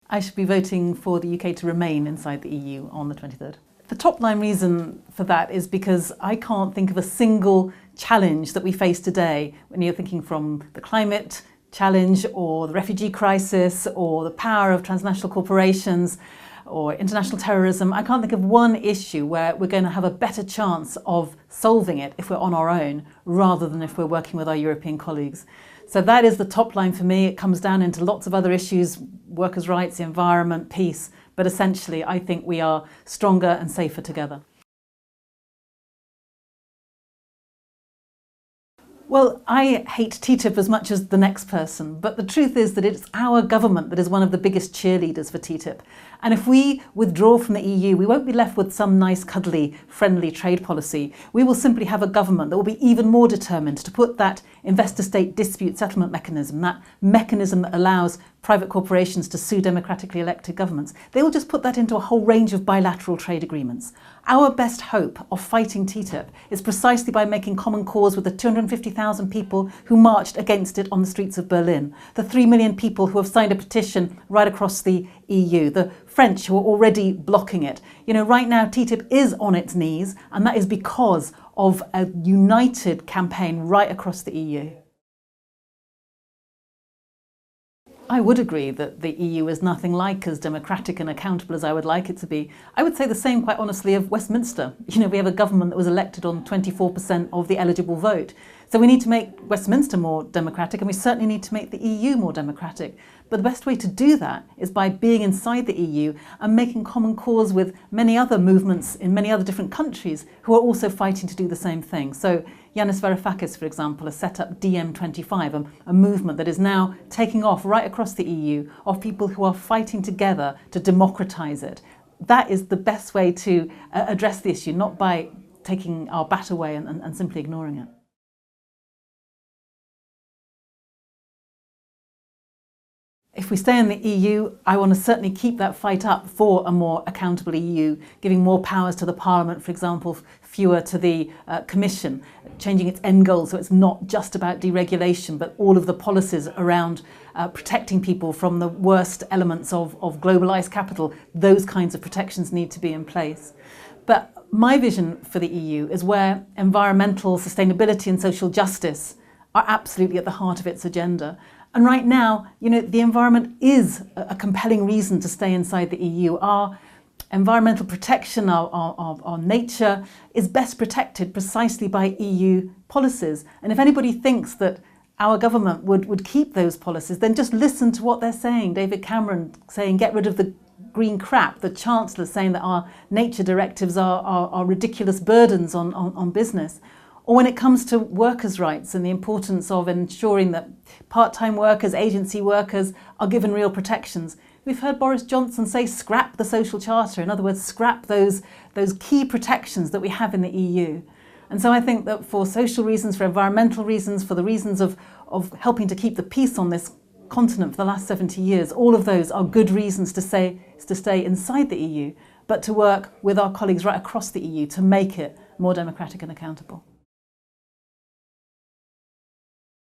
I should be voting for the UK to remain inside the EU on the 23rd. The top line reason for that is because I can't think of a single challenge that we face today, when you're thinking from the climate challenge or the refugee crisis or the power of transnational corporations or international terrorism. I can't think of one issue where we're going to have a better chance of solving it if we're on our own rather than if we're working with our European colleagues. So that is the top line for me. It comes down into lots of other issues, workers' rights, the environment, peace, but essentially I think we are stronger and safer together. Well, I hate TTIP as much as the next person, but the truth is that it's our government that is one of the biggest cheerleaders for TTIP. And if we withdraw from the EU, we won't be left with some nice, cuddly, friendly trade policy. We will simply have a government that will be even more determined to put that investor-state dispute settlement mechanism, that mechanism that allows private corporations to sue democratically elected governments. They will just put that into a whole range of bilateral trade agreements. Our best hope of fighting TTIP is precisely by making common cause with the 250,000 people who marched against it on the streets of Berlin, the 3 million people who have signed a petition right across the EU, the French who are already blocking it. You know, right now TTIP is on its knees, and that is because of a united campaign right across the EU. I would agree that the EU is nothing like as democratic and accountable as I would like it to be. I would say the same, quite honestly, of Westminster. You know, we have a government that was elected on 24% of the eligible vote. So we need to make Westminster more democratic, and we certainly need to make the EU more democratic. But the best way to do that is by being inside the EU and making common cause with many other movements in many other different countries who are also fighting to do the same thing. So Yanis Varoufakis, for example, has set up DiEM25, a movement that is now taking off right across the EU of people who are fighting together to democratise it. That is the best way to address the issue, not by taking our bat away and simply ignoring it. If we stay in the EU, I want to certainly keep that fight up for a more accountable EU, giving more powers to the Parliament, for example, fewer to the Commission, changing its end goal so it's not just about deregulation, but all of the policies around protecting people from the worst elements of globalised capital. Those kinds of protections need to be in place. But my vision for the EU is where environmental sustainability and social justice are absolutely at the heart of its agenda. And right now, you know, the environment is a compelling reason to stay inside the EU. Our environmental protection, our nature is best protected precisely by EU policies. And if anybody thinks that our government would keep those policies, then just listen to what they're saying. David Cameron saying, get rid of the green crap. The Chancellor saying that our nature directives are ridiculous burdens on business. Or when it comes to workers' rights and the importance of ensuring that part-time workers, agency workers are given real protections. We've heard Boris Johnson say scrap the social charter, in other words, scrap those key protections that we have in the EU. And so I think that for social reasons, for environmental reasons, for the reasons of helping to keep the peace on this continent for the last 70 years, all of those are good reasons to stay inside the EU, but to work with our colleagues right across the EU to make it more democratic and accountable.